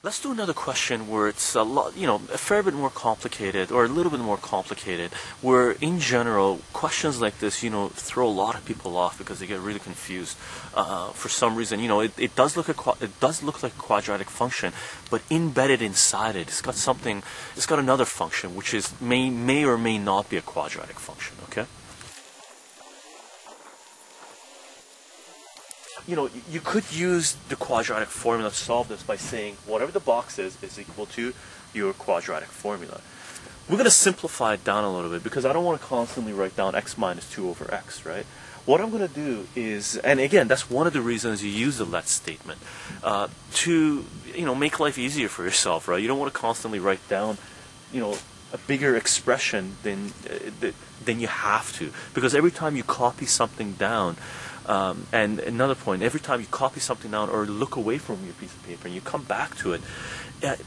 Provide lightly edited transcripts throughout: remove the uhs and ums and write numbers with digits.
Let's do another question where it's a lot, a fair bit more complicated or a little bit more complicated, where in general, questions like this, throw a lot of people off because they get really confused. For some reason, it does look like a quadratic function, but embedded inside it, it's got another function, which is may or may not be a quadratic function, okay? You could use the quadratic formula to solve this by saying whatever the box is equal to your quadratic formula. We're going to simplify it down a little bit because I don't want to constantly write down x minus 2 over x, right? What I'm going to do is, and again, that's one of the reasons you use the let statement, to make life easier for yourself, right? You don't want to constantly write down, a bigger expression than you have to, because every time you copy something down, and another point, every time you copy something down or look away from your piece of paper and you come back to it,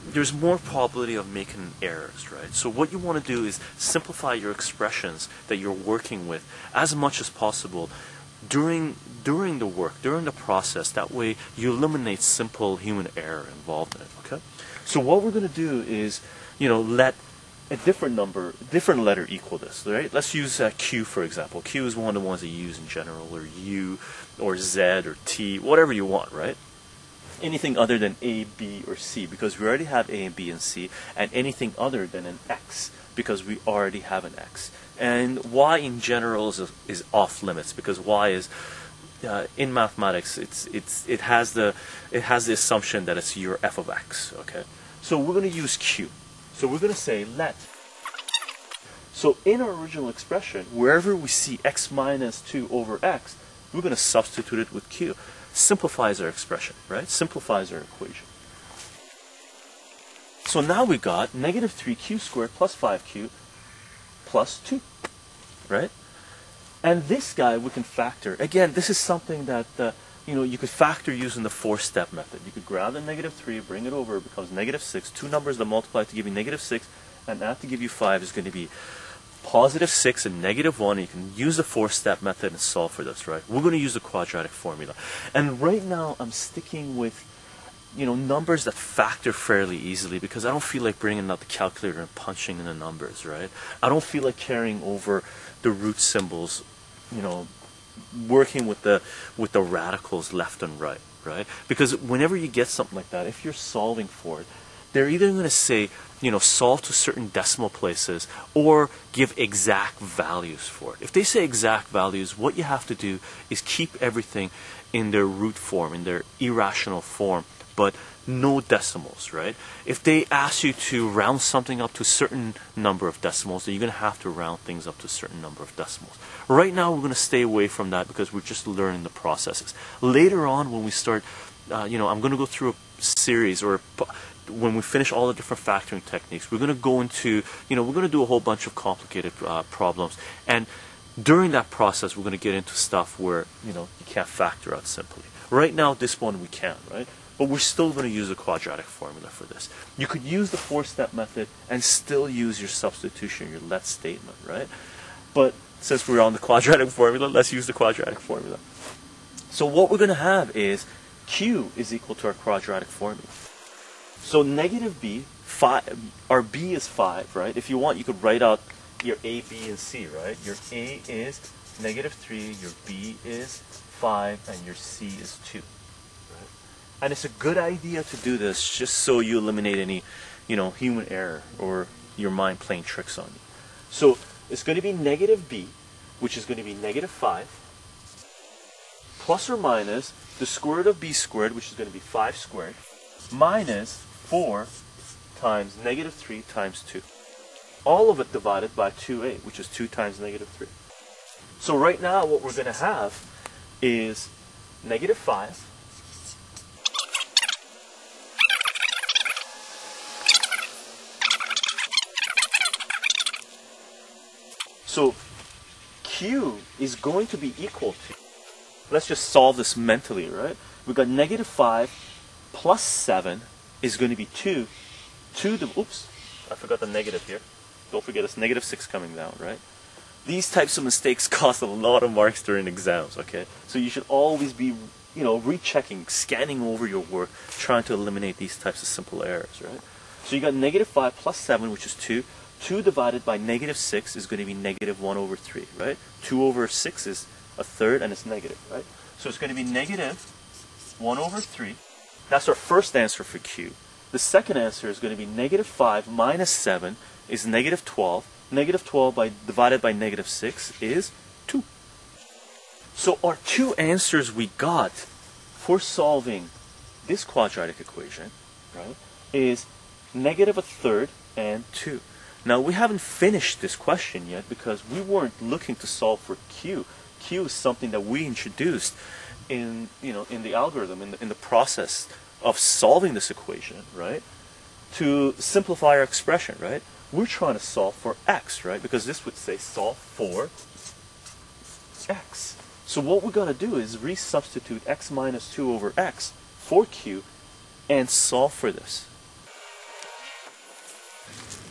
there's more probability of making errors, right? So what you want to do is simplify your expressions that you're working with as much as possible during the work, during the process. That way you eliminate simple human error involved in it, okay? So what we're going to do is, let a different letter equal this, right? Let's use Q, for example. Q is one of the ones that you use in general, or U, or Z, or T, whatever you want, right? Anything other than A, B, or C, because we already have A and B and C, and anything other than an X, because we already have an X. And Y in general is off limits, because Y is, in mathematics, it has the assumption that it's your f of x, okay? So we're going to use Q. So we're going to say let. So in our original expression, wherever we see x minus 2 over x, we're going to substitute it with Q. Simplifies our expression, right? Simplifies our equation. So now we got negative 3q squared plus 5q plus 2, right? And this guy we can factor. Again, this is something that you could factor using the 4-step method. You could grab the negative 3, bring it over, it becomes negative 6. Two numbers that multiply to give you negative 6, and that to give you 5 is going to be positive 6 and negative 1. And you can use the 4-step method and solve for this, right? We're going to use the quadratic formula. And right now I'm sticking with numbers that factor fairly easily, because I don't feel like bringing out the calculator and punching in the numbers, right? I don't feel like carrying over the root symbols, working with the radicals left and right, Because whenever you get something like that, if you're solving for it, they're either going to say, solve to certain decimal places or give exact values for it. If they say exact values, what you have to do is keep everything in their root form, in their irrational form, but no decimals, right? If they ask you to round something up to a certain number of decimals, then you're going to have to round things up to a certain number of decimals. Right now, we're going to stay away from that because we're just learning the processes. Later on, when we start, I'm going to go through a series, or when we finish all the different factoring techniques, we're going to go into, we're going to do a whole bunch of complicated problems. And during that process, we're going to get into stuff where, you can't factor out simply. Right now, this one we can, right? But we're still going to use a quadratic formula for this. You could use the 4-step method and still use your substitution, your let statement, right? But since we're on the quadratic formula, let's use the quadratic formula. So what we're going to have is Q is equal to our quadratic formula. So negative b, our b is 5, right? If you want, you could write out your a, b, and c, right? Your a is negative 3, your b is 5, and your c is 2. And it's a good idea to do this just so you eliminate any, human error or your mind playing tricks on you. So it's going to be negative b, which is going to be negative 5, plus or minus the square root of b squared, which is going to be 5 squared, minus 4 times negative 3 times 2. All of it divided by 2a, which is 2 times negative 3. So right now what we're going to have is negative 5 So Q is going to be equal to, let's just solve this mentally, right? We've got negative 5 plus 7 is going to be 2. Oops, I forgot the negative here. Don't forget it's negative 6 coming down, right? These types of mistakes cost a lot of marks during exams, okay? So you should always be rechecking, scanning over your work, trying to eliminate these types of simple errors, right? So you got negative 5 plus 7, which is 2. 2 divided by negative 6 is going to be negative 1 over 3, right? 2 over 6 is a third, and it's negative, right? So it's going to be negative 1 over 3. That's our first answer for Q. The second answer is going to be negative 5 minus 7 is negative 12. Negative 12 divided by negative 6 is 2. So our two answers we got for solving this quadratic equation, right, is negative a third and 2. Now we haven't finished this question yet because we weren't looking to solve for Q. Q is something that we introduced in the algorithm, in the process of solving this equation, right, to simplify our expression, right? We're trying to solve for x, right? Because this would say solve for x. So what we're going to do is resubstitute x minus 2 over x for Q and solve for this.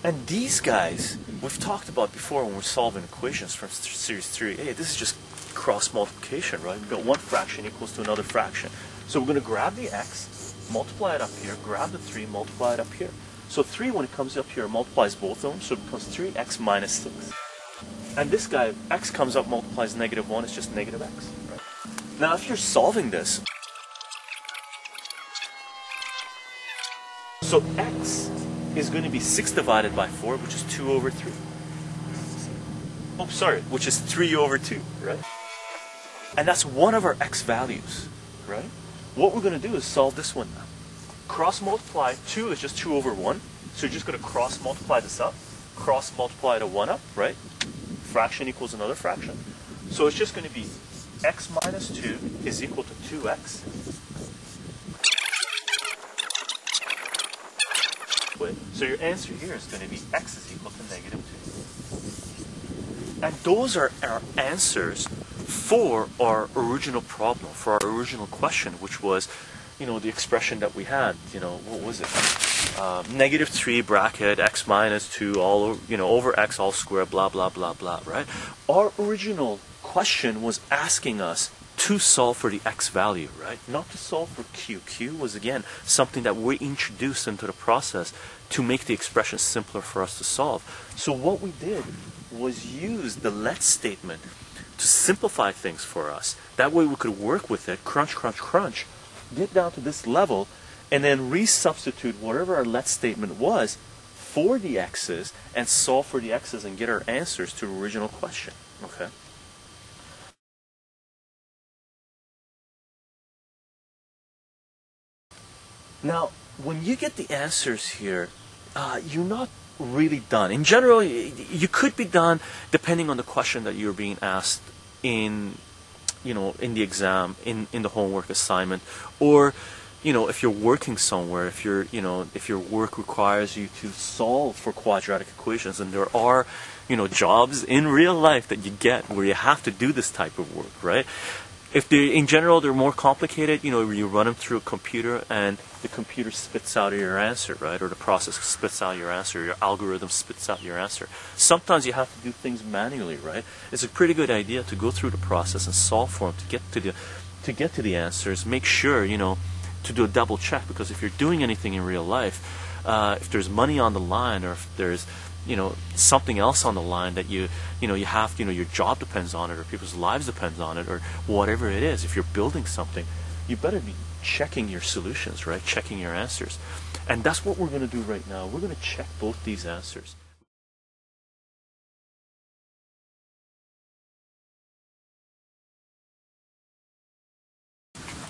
And these guys, we've talked about before when we're solving equations from series 3a. This is just cross multiplication, right? We've got one fraction equals to another fraction. So we're going to grab the x, multiply it up here, grab the 3, multiply it up here. So 3, when it comes up here, multiplies both of them, so it becomes 3x minus 6. And this guy, x comes up, multiplies negative 1, it's just negative x. Right? Now if you're solving this, so x is going to be 6 divided by 4, which is 2 over 3. Oh, sorry, which is 3 over 2, right? And that's one of our x values, right? What we're going to do is solve this one now. Cross multiply, 2 is just 2 over 1. So you're just going to cross multiply this up. Cross multiply to 1 up, right? Fraction equals another fraction. So it's just going to be x minus 2 is equal to 2x. So your answer here is going to be x is equal to negative 2. And those are our answers for our original problem, for our original question, which was, the expression that we had, what was it? Negative 3 bracket x minus 2 all, over x all squared, blah, blah, blah, blah, right? Our original question was asking us to solve for the x value, right? Not to solve for q. Q was, again, something that we introduced into the process to make the expression simpler for us to solve. So what we did was use the let statement to simplify things for us. That way we could work with it, crunch, crunch, crunch, get down to this level, and then resubstitute whatever our let statement was for the x's and solve for the x's and get our answers to the original question. Okay? Now, when you get the answers here, you're not really done. In general, you could be done depending on the question that you're being asked in the exam, in the homework assignment, or if you're working somewhere, if your work requires you to solve for quadratic equations, and there are jobs in real life that you get where you have to do this type of work, right? If in general they're more complicated, you run them through a computer and the computer spits out your answer, right? Or the process spits out your answer, your algorithm spits out your answer. Sometimes you have to do things manually, right? It's a pretty good idea to go through the process and solve for them to get to the answers. Make sure, to do a double check, because if you're doing anything in real life, if there's money on the line, or if there's something else on the line that you have, your job depends on it, or people's lives depends on it, or whatever it is, if you're building something, you better be checking your solutions, right? Checking your answers. And that's what we're going to do right now. We're going to check both these answers.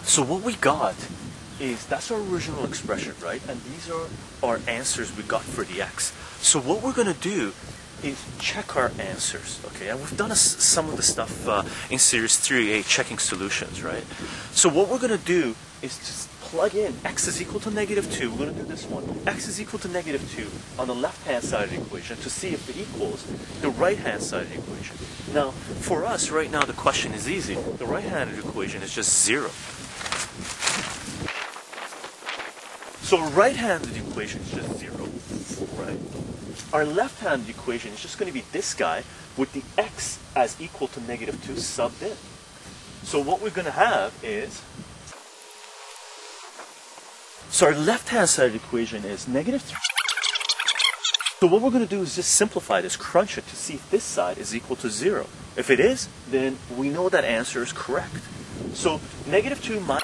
So what we got is, that's our original expression, right? And these are our answers we got for the x. So what we're going to do is check our answers, okay? And we've done some of the stuff in Series 3a, checking solutions, right? So what we're going to do is just plug in x is equal to negative 2. We're going to do this one. X is equal to negative 2 on the left-hand side of the equation to see if it equals the right-hand side of the equation. Now, for us, right now, the question is easy. The right-handed equation is just 0. So right-handed equation is just 0, right? Our left-handed equation is just going to be this guy with the x as equal to negative 2 subbed in. So what we're going to have is So our left-hand side of the equation is negative 3. So what we're going to do is just simplify this, crunch it to see if this side is equal to 0. If it is, then we know that answer is correct. So negative 2 minus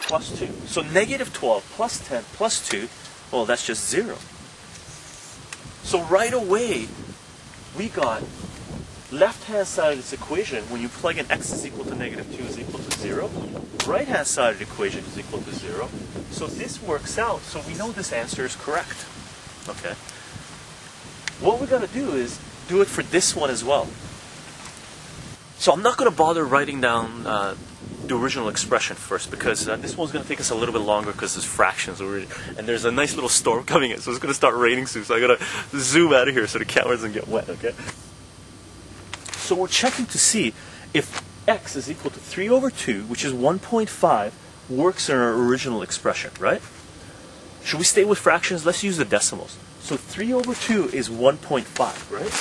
plus 2. So negative 12 plus 10 plus 2, well, that's just 0. So right away, we got left-hand side of this equation, when you plug in x is equal to negative 2 is equal to 0, right-hand side of the equation is equal to 0. So this works out, so we know this answer is correct. Okay. What we're going to do is do it for this one as well. So I'm not going to bother writing down the original expression first, because this one's going to take us a little bit longer because there's fractions already, and there's a nice little storm coming in, so it's going to start raining soon, so I got to zoom out of here so the camera doesn't get wet, okay? So we're checking to see if x is equal to 3 over 2, which is 1.5, works in our original expression, right? Should we stay with fractions? Let's use the decimals. So 3 over 2 is 1.5, right?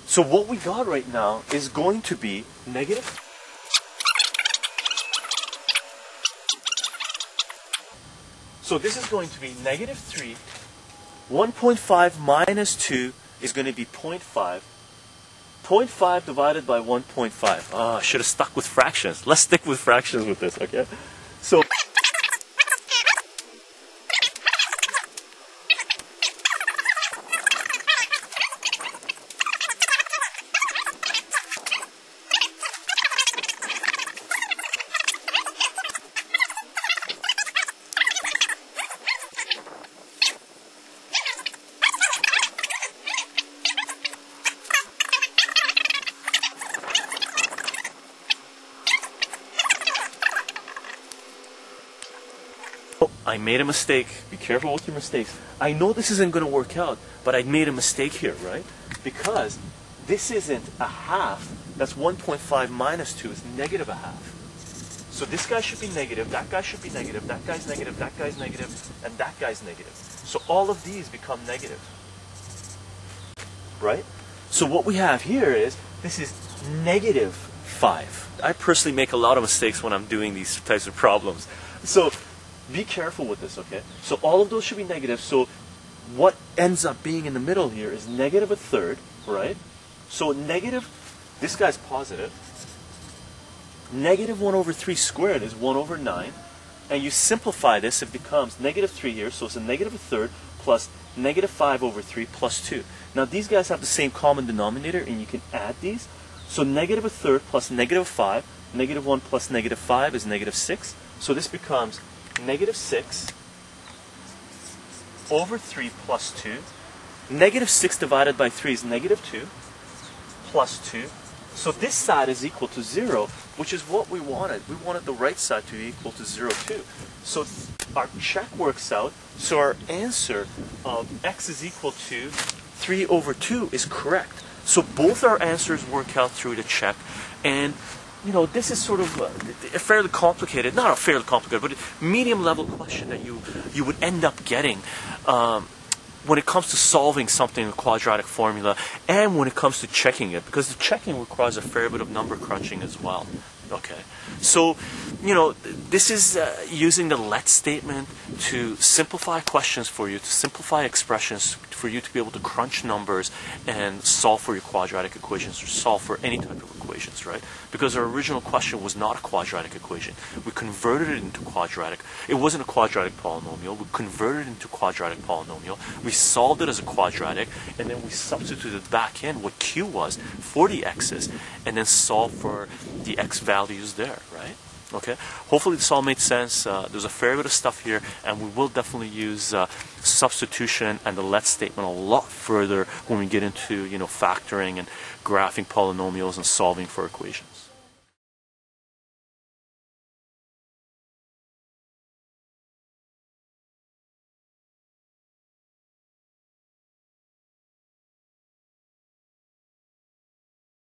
So what we got right now is going to be negative. So this is going to be negative 3. 1.5 minus 2 is going to be 0.5. 0.5 divided by 1.5. Ah, I should have stuck with fractions. Let's stick with fractions with this, okay? So I made a mistake. Be careful with your mistakes. I know this isn't going to work out, but I made a mistake here, right? Because this isn't a half. That's 1.5 minus 2 is negative a half. So this guy should be negative, that guy should be negative, that guy's negative, that guy's negative, and that guy's negative. So all of these become negative. Right? So what we have here is, this is negative 5. I personally make a lot of mistakes when I'm doing these types of problems. So be careful with this, okay? So all of those should be negative. So what ends up being in the middle here is negative a third, right? So negative, this guy's positive. Negative 1 over 3 squared is 1 over 9. And you simplify this, it becomes negative 3 here, so it's a negative a third plus negative 5 over 3 plus 2. Now these guys have the same common denominator, and you can add these. So negative a third plus negative 5, negative 1 plus negative 5 is negative 6. So this becomes negative 6 over 3 plus 2. Negative 6 divided by 3 is negative 2 plus 2. So this side is equal to 0, which is what we wanted. We wanted the right side to be equal to 0 too. So our check works out. So our answer of x is equal to 3 over 2 is correct. So both our answers work out through the check. And you know, this is sort of a fairly complicated, not a fairly complicated, but a medium level question that you would end up getting when it comes to solving something in a quadratic formula, and when it comes to checking it, because the checking requires a fair bit of number crunching as well. Okay, so you know, this is using the let statement to simplify questions for you, to simplify expressions for you to be able to crunch numbers and solve for your quadratic equations, or solve for any type of equations, right? Because our original question was not a quadratic equation. We converted it into quadratic. It wasn't a quadratic polynomial. We converted it into quadratic polynomial. We solved it as a quadratic, and then we substituted back in what q was for the x's, and then solved for the x values there, right? Okay, hopefully this all made sense. There's a fair bit of stuff here, and we will definitely use substitution and the let statement a lot further when we get into, you know, factoring and graphing polynomials and solving for equations.